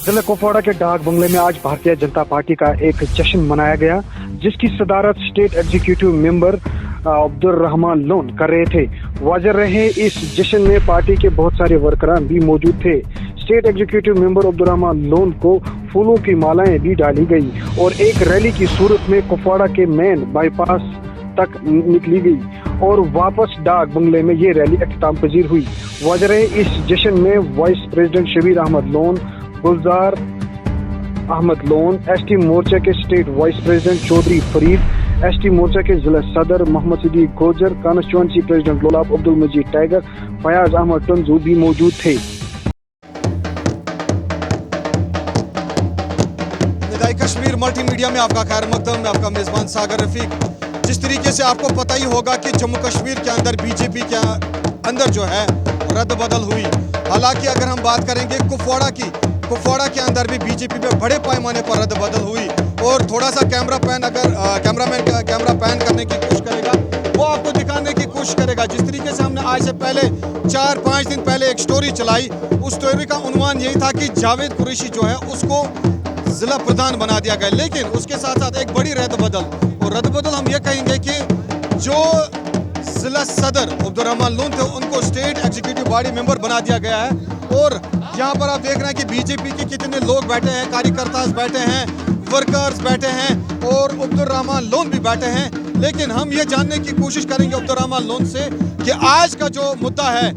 जिला कुपवाड़ा के डाक बंगले में आज भारतीय जनता पार्टी का एक जश्न मनाया गया, जिसकी सदारत state executive member Abdul Rahman loan कर रहे थे। वाज़ेह रहे इस जश्न में पार्टी के बहुत सारे वर्करान भी मौजूद थे। State executive member Abdul Rahman loan को फूलों की मालाएं भी डाली गई और एक रैली की सूरत में कुपवाड़ा के मेन बाईपास तक निकली गई और वापस डाक बंगले में ये रैली अख्ताम पजीर हुई। वाज़ेह रहे इस जश्न में vice president Shabir Ahmad Lone, Gulzar Ahmad Lone, ST Morcha के state vice president Chaudhary Farid, ST Morcha के जिला सदर Mohammad Siddiq Gojar, constituency president Lolab Abdul Majid tiger, Fayaz Ahmad Tanju भी मौजूद थे। निदाई कश्मीर मल्टीमीडिया में आपका खैर मकदम, मैं आपका मेजबान सागर रफीक। जिस तरीके से आपको पता ही होगा कि जम्मू कश्मीर के अंदर बीजेपी के अंदर जो है रद्द बदल हुई। हालांकि अगर हम बात करेंगे कुपवाड़ा के अंदर भी बीजेपी में बड़े पैमाने पर रद्द बदल हुई। और थोड़ा सा कैमरा पैन करने की कोशिश करेगा, वो आपको दिखाने की कोशिश करेगा। जिस तरीके से हमने आज से पहले 4-5 दिन पहले एक स्टोरी चलाई, उस स्टोरी का उन्वान यही था कि जावेद कुरैशी जो है उसको जिला प्रधान बना दिया गया। लेकिन उसके साथ साथ एक बड़ी रद्द बदल हम ये कहेंगे कि जो जिला सदर अब्दुल रहमान लोन थे उनको स्टेट एग्जीक्यूटिव बॉडी मेंबर बना दिया गया है। और यहाँ पर आप देख रहे हैं कि बीजेपी के कितने लोग बैठे हैं, कार्यकर्ता बैठे हैं, वर्कर्स बैठे हैं और अब्दुल रहमान लोन भी बैठे हैं। लेकिन हम ये जानने की कोशिश करेंगे अब्दुल रहमान लोन से कि आज का जो मुद्दा है,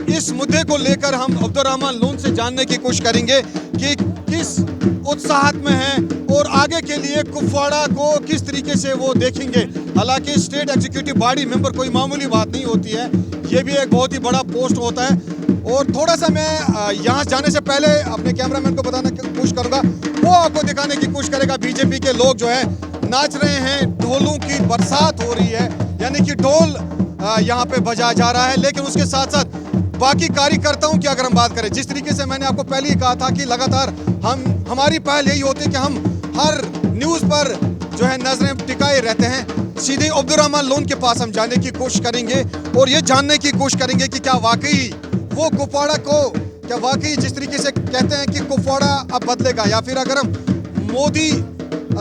इस मुद्दे को लेकर हम अब्दुल रहमान लोन से जानने की कोशिश करेंगे कि किस उत्साह में हैं और आगे के लिए कुपवाड़ा को किस तरीके से वो देखेंगे। हालांकि स्टेट एग्जीक्यूटिव बॉडी मेंबर कोई मामूली बात नहीं होती है, ये भी एक बहुत ही बड़ा पोस्ट होता है। और थोड़ा सा मैं यहाँ जाने से पहले अपने कैमरामैन को बताने की कोशिश करूँगा, वो आपको दिखाने की कोशिश करेगा। बीजेपी के लोग जो है नाच रहे हैं, ढोलों की बरसात हो रही है, यानी कि ढोल यहाँ पे बजाया जा रहा है। लेकिन उसके साथ साथ बाकी कार्यकर्ताओं की अगर हम बात करें, जिस तरीके से मैंने आपको पहले ही कहा था कि लगातार हमारी पहल यही होती है कि हम हर न्यूज़ पर जो है नजरें टिकाए रहते हैं। सीधे अब्दुल रहमान लोन के पास हम जाने की कोशिश करेंगे और ये जानने की कोशिश करेंगे कि क्या वाकई वो कुपवाड़ा को, क्या वाकई जिस तरीके से कहते हैं कि कुपवाड़ा अब बदलेगा, या फिर अगर हम मोदी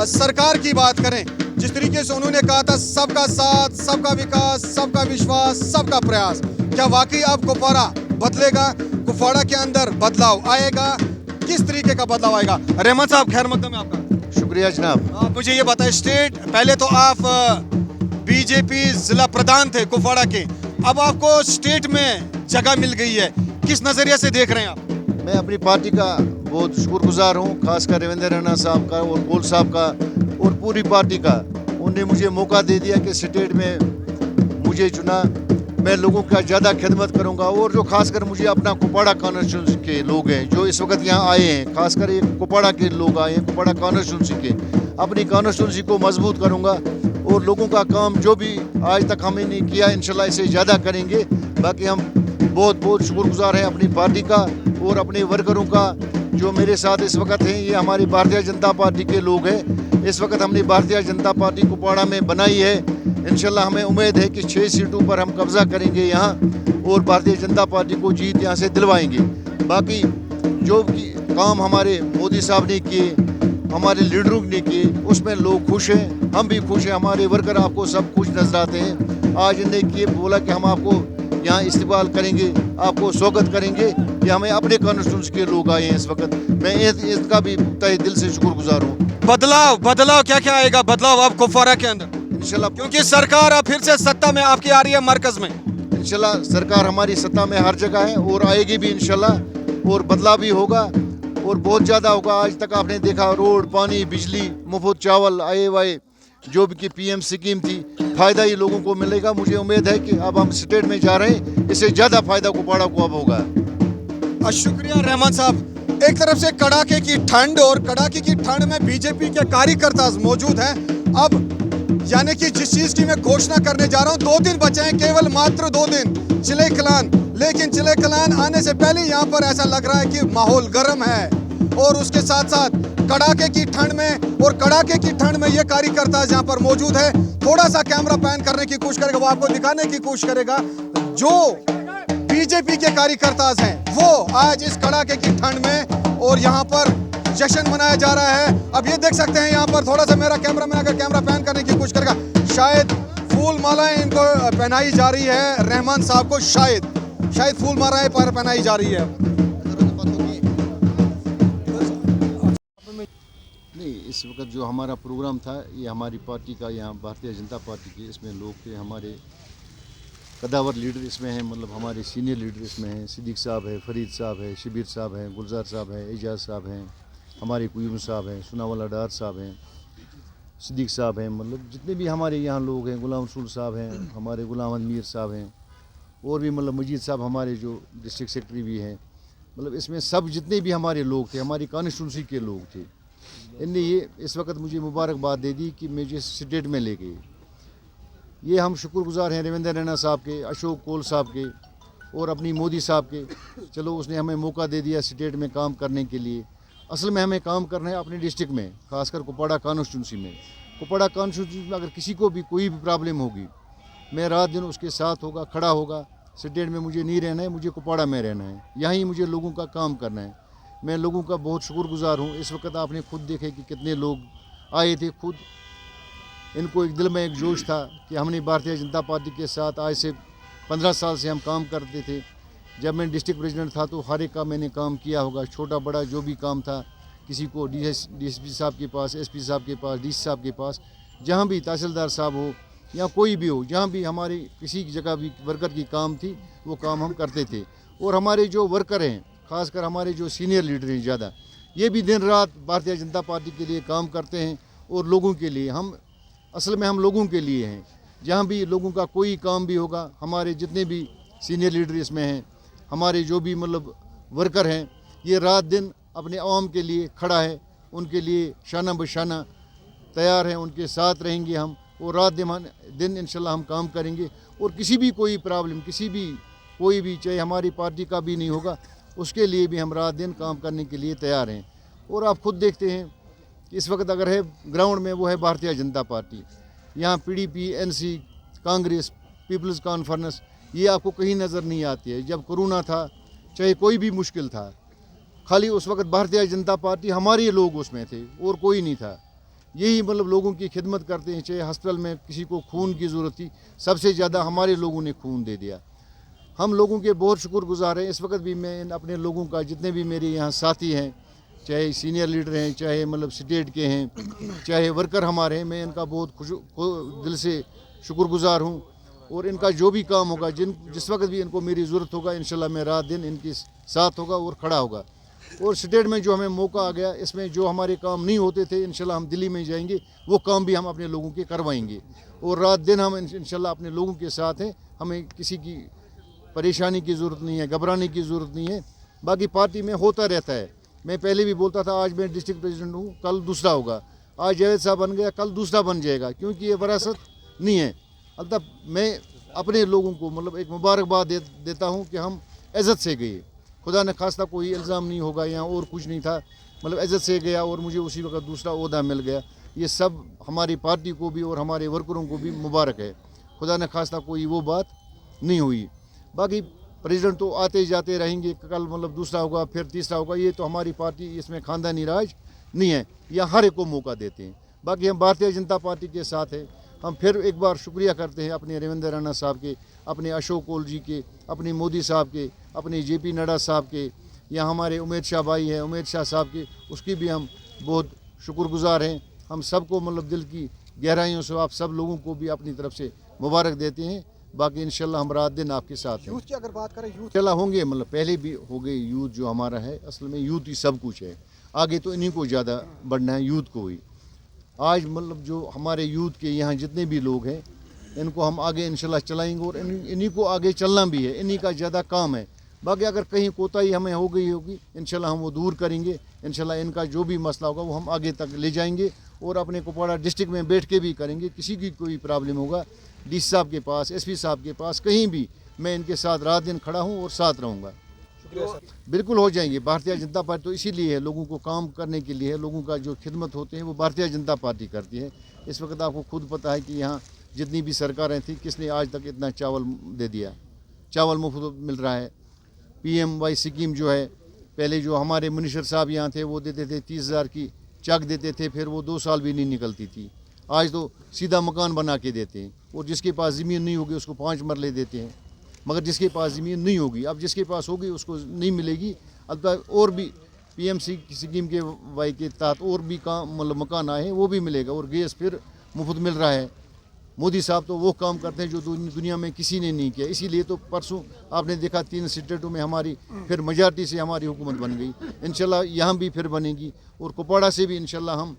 सरकार की बात करें, जिस तरीके से उन्होंने कहा था सबका साथ, सबका विकास, सबका विश्वास, सबका प्रयास, क्या वाकई अब कुपवाड़ा बदलेगा? कुपवाड़ा के अंदर बदलाव आएगा? किस तरीके का बदलाव आएगा? रहमान साहब खैर मकदम है आपका। शुक्रिया जनाब। आप मुझे ये बताएं, स्टेट पहले तो आप बीजेपी जिला प्रधान थे कुपवाड़ा के, अब आपको स्टेट में जगह मिल गई है, किस नजरिए से देख रहे हैं आप? मैं अपनी पार्टी का बहुत शुक्रगुजार हूँ, खासकर रविंद्र रैना साहब का और गोल साहब का और पूरी पार्टी का। उन्होंने मुझे मौका दे दिया कि स्टेट में मुझे चुना, मैं लोगों का ज़्यादा खिदमत करूंगा। और जो खासकर मुझे अपना कुपवाड़ा कॉन्स्टिट्यूंसी के लोग हैं जो इस वक्त यहाँ आए हैं, खासकर ये कुपवाड़ा के लोग आए हैं, कुपवाड़ा कॉन्स्टिट्यूंसी के, अपनी कॉन्स्टिट्यूंसी को मजबूत करूंगा और लोगों का काम जो भी आज तक हमने नहीं किया इंशाल्लाह इसे ज़्यादा करेंगे। बाकी हम बहुत शुक्रगुजार हैं अपनी पार्टी का और अपने वर्करों का जो मेरे साथ इस वक्त हैं। ये हमारी भारतीय जनता पार्टी के लोग हैं। इस वक्त हमने भारतीय जनता पार्टी कुपवाड़ा में बनाई है। इंशाल्लाह हमें उम्मीद है कि 6 सीटों पर हम कब्जा करेंगे यहाँ और भारतीय जनता पार्टी को जीत यहाँ से दिलवाएंगे। बाकी जो काम हमारे मोदी साहब ने किए, हमारे लीडरों ने किए, उसमें लोग खुश हैं, हम भी खुश हैं, हमारे वर्कर आपको सब खुश नजर आते हैं। आज इन्हें किए बोला कि हम आपको यहाँ इस्तेमाल करेंगे, आपको स्वागत करेंगे कि हमें अपने कॉन्स्टिट्यूंसी के लोग आए हैं इस वक्त। मैं इसका भी तहे दिल से शुक्रगुजार हूँ। बदलाव क्या आएगा बदलाव अब कुपवाड़ा के अंदर इंशाल्लाह? क्योंकि सरकार अब फिर से सत्ता में आपकी आ रही है मरकज में। इंशाल्लाह सरकार हमारी सत्ता में हर जगह है और आएगी भी इंशाल्लाह, और बदलाव भी होगा और बहुत ज़्यादा होगा। आज तक आपने देखा रोड, पानी, बिजली, मुफ्त चावल, आए जो भी की पीएम स्कीम थी, फ़ायदा ही लोगों को मिलेगा। मुझे उम्मीद है कि अब हम स्टेट में जा रहे हैं, इससे ज़्यादा फ़ायदा कुपवाड़ा को अब होगा। शुक्रिया रहमान साहब। एक तरफ से कड़ाके की ठंड और कड़ाके की ठंड में बीजेपी के कार्यकर्ता मौजूद हैं। अब यानी कि जिस चीज़ की मैं घोषणा करने जा रहा हूँ, 2 दिन बचे हैं, केवल मात्र 2 दिन चिले कलान। लेकिन चिले कलान आने से पहले यहाँ पर ऐसा लग रहा है कि माहौल गर्म है और उसके साथ साथ कड़ाके की ठंड में, और कड़ाके की ठंड में ये कार्यकर्ता यहाँ पर मौजूद है। थोड़ा सा कैमरा पैन करने की कोशिश करेगा, वो आपको दिखाने की कोशिश करेगा जो बीजेपी के कार्यकर्ता हैं वो आज इस कड़ाके की ठंड में और यहाँ पर जश्न मनाया जा रहा है। अब ये देख सकते हैं यहाँ पर, थोड़ा सा मेरा कैमरामैन अगर कैमरा पैन करने की कोशिश करेगा, शायद फूल मालाएं इनको पहनाई जा रही है रहमान साहब को, शायद फूल मालाएं पहनाई जा रही है। नहीं, इस वक्त जो हमारा प्रोग्राम था ये हमारी पार्टी का, यहाँ भारतीय जनता पार्टी के, इसमें लोग थे हमारे कदावर लीडर इसमें हैं, मतलब हमारे सीनियर लीडर इसमें हैं। सिद्दीक साहब है, फरीद साहब है, शबीर साहब हैं, गुलजार साहब हैं, एजाज साहब हैं, हमारे कुयूम साहब हैं, सुनावाला डार साहब हैं, सिद्दीक साहब हैं, मतलब जितने भी हमारे यहाँ लोग हैं, गुलाम रसूल साहब हैं, हमारे गुलाम अमीर साहब हैं, और भी मतलब मजीद साहब हमारे जो डिस्ट्रिक्ट सेक्रेटरी भी हैं। मतलब इसमें सब जितने भी हमारे लोग थे, हमारी कॉन्स्टिट्यूंसी के लोग थे, इनने ये इस वक्त मुझे मुबारकबाद दे दी कि मुझे स्टेट में ले गए। ये हम शुक्रगुजार हैं रविंद्र रैना साहब के, अशोक कोल साहब के और अपनी मोदी साहब के। चलो उसने हमें मौका दे दिया स्टेट में काम करने के लिए। असल में हमें काम करना है अपने डिस्ट्रिक्ट में, खासकर कुपवाड़ा कॉन्स्टिट्यूंसी में। कुपवाड़ा कॉन्स्टिट्यूंसी में अगर किसी को भी कोई भी प्रॉब्लम होगी, मैं रात दिन उसके साथ होगा, खड़ा होगा। स्टेट में मुझे नहीं रहना है, मुझे कुपवाड़ा में रहना है, यहाँ मुझे लोगों का काम करना है। मैं लोगों का बहुत शुक्रगुजार हूँ। इस वक्त आपने खुद देखे कि कितने लोग आए थे, खुद इनको एक दिल में एक जोश था कि हमने भारतीय जनता पार्टी के साथ आज से 15 साल से हम काम करते थे। जब मैं डिस्ट्रिक्ट प्रेसिडेंट था तो हर एक का मैंने काम किया होगा, छोटा बड़ा जो भी काम था, किसी को डीएसपी साहब के पास, एसपी साहब के पास, डीसी साहब के पास, जहाँ भी तहसीलदार साहब हो या कोई भी हो, जहाँ भी हमारी किसी जगह भी वर्कर की काम थी वो काम हम करते थे। और हमारे जो वर्कर हैं, खासकर हमारे जो सीनियर लीडर हैं ज़्यादा, ये भी दिन रात भारतीय जनता पार्टी के लिए काम करते हैं और लोगों के लिए। हम असल में हम लोगों के लिए हैं। जहाँ भी लोगों का कोई काम भी होगा, हमारे जितने भी सीनियर लीडर इसमें हैं, हमारे जो भी मतलब वर्कर हैं, ये रात दिन अपने आवाम के लिए खड़ा है, उनके लिए शाना बशाना तैयार हैं, उनके साथ रहेंगे हम, और रात दिन इंशाल्लाह हम काम करेंगे। और किसी भी कोई प्रॉब्लम, किसी भी कोई भी, चाहे हमारी पार्टी का भी नहीं होगा, उसके लिए भी हम रात दिन काम करने के लिए तैयार हैं। और आप खुद देखते हैं कि इस वक्त अगर है ग्राउंड में, वो है भारतीय जनता पार्टी। यहाँ PDP, NC, Congress, People's Conference, ये आपको कहीं नज़र नहीं आती है। जब कोरोना था, चाहे कोई भी मुश्किल था, खाली उस वक्त भारतीय जनता पार्टी, हमारे लोग उसमें थे और कोई नहीं था। यही मतलब लोगों की खिदमत करते हैं। चाहे हॉस्पिटल में किसी को खून की ज़रूरत थी, सबसे ज़्यादा हमारे लोगों ने खून दे दिया। हम लोगों के बहुत शुक्रगुजार हैं। इस वक्त भी मैं अपने लोगों का, जितने भी मेरे यहाँ साथी हैं, चाहे सीनियर लीडर हैं, चाहे मतलब स्टेट के हैं, चाहे वर्कर हमारे हैं, मैं इनका बहुत दिल से शुक्रगुजार हूँ। और इनका जो भी काम होगा, जिस वक्त भी इनको मेरी ज़रूरत होगा, इंशाल्लाह मैं रात दिन इनके साथ होगा और खड़ा होगा। और स्टेट में जो हमें मौका आ गया, इसमें जो हमारे काम नहीं होते थे, इंशाल्लाह हम दिल्ली में जाएंगे, वो काम भी हम अपने लोगों के करवाएंगे। और रात दिन हम इंशाल्लाह अपने लोगों के साथ हैं। हमें किसी की परेशानी की ज़रूरत नहीं है, घबराने की ज़रूरत नहीं है। बाकी पार्टी में होता रहता है। मैं पहले भी बोलता था, आज मैं डिस्ट्रिक्ट प्रेसिडेंट हूँ, कल दूसरा होगा। आज जावेद साहब बन गया, कल दूसरा बन जाएगा, क्योंकि ये वरासत नहीं है। अल्तब मैं अपने लोगों को मतलब एक मुबारकबाद देता हूँ कि हम इज़्ज़त से गए। खुदा न खास्ता कोई इल्ज़ाम नहीं होगा यहाँ, और कुछ नहीं था, मतलब इज़्ज़त से गया और मुझे उसी वक्त दूसरा ओहदा मिल गया। ये सब हमारी पार्टी को भी और हमारे वर्करों को भी मुबारक है। खुदा न खास्ता कोई वो बात नहीं हुई। बाकी प्रेसिडेंट तो आते जाते रहेंगे, कल मतलब दूसरा होगा, फिर तीसरा होगा। ये तो हमारी पार्टी, इसमें खानदानी राज नहीं है, या हर एक को मौका देते हैं। बाकी हम भारतीय जनता पार्टी के साथ हैं। हम फिर एक बार शुक्रिया करते हैं अपने रविंद्र रैना साहब के, अपने अशोक कोल जी के, अपने मोदी साहब के, अपने जेपी नड्डा साहब के, या हमारे उमेद शाह भाई हैं, उमेद शाह साहब के, उसकी भी हम बहुत शुक्रगुजार हैं। हम सबको मतलब दिल की गहराइयों से आप सब लोगों को भी अपनी तरफ से मुबारक देते हैं। बाकी इंशाल्लाह हम रात दिन आपके साथ हैं। यूथ की अगर बात करें, यूथ चला होंगे, मतलब पहले भी हो गए। यूथ जो हमारा है, असल में यूथ ही सब कुछ है। आगे तो इन्हीं को ज़्यादा बढ़ना है, यूथ को ही। आज मतलब जो हमारे यूथ के यहाँ जितने भी लोग हैं, इनको हम आगे इंशाल्लाह चलाएंगे और इन्हीं को आगे चलना भी है। इन्हीं का ज़्यादा काम है। बाकी अगर कहीं कोताही हमें हो गई होगी, इंशाल्लाह हम वो दूर करेंगे। इंशाल्लाह इनका जो भी मसला होगा वो हम आगे तक ले जाएंगे और अपने कुपवाड़ा डिस्ट्रिक्ट में बैठ के भी करेंगे। किसी की कोई प्रॉब्लम होगा, डीसी साहब के पास, एसपी साहब के पास, कहीं भी मैं इनके साथ रात दिन खड़ा हूँ और साथ रहूँगा। बिल्कुल हो जाएंगे। भारतीय जनता पार्टी तो इसीलिए है, लोगों को काम करने के लिए है। लोगों का जो खिदमत होते हैं वो भारतीय जनता पार्टी करती है। इस वक्त आपको खुद पता है कि यहाँ जितनी भी सरकारें थी, किसने आज तक इतना चावल दे दिया? चावल मुफ्त मिल रहा है। PMY स्कीम जो है, पहले जो हमारे मिनिस्टर साहब यहाँ थे वो देते थे 30,000 की चेक देते थे, फिर वो 2 साल भी नहीं निकलती थी। आज तो सीधा मकान बना के देते हैं, और जिसके पास ज़मीन नहीं होगी उसको 5 मरले देते हैं। मगर जिसके पास ज़मीन नहीं होगी, अब जिसके पास होगी उसको नहीं मिलेगी। अब और भी PMC स्कीम के वाई के तहत और भी काम मतलब मकान आए हैं, वो भी मिलेगा, और गैस फिर मुफ्त मिल रहा है। मोदी साहब तो वो काम करते हैं जो दुनिया में किसी ने नहीं किया। इसीलिए तो परसों आपने देखा 3 स्टेटों में हमारी फिर मेजॉरिटी से हमारी हुकूमत बन गई। इंशाल्लाह यहाँ भी फिर बनेगी, और कुपवाड़ा से भी इंशाल्लाह हम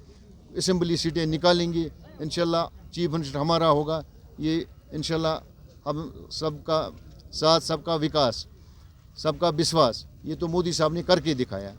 असेंबली सीटें निकालेंगे। इंशाल्लाह चीफ मिनिस्टर हमारा होगा। ये इंशाल्लाह हम सबका साथ, सबका विकास, सबका विश्वास, ये तो मोदी साहब ने करके दिखाया।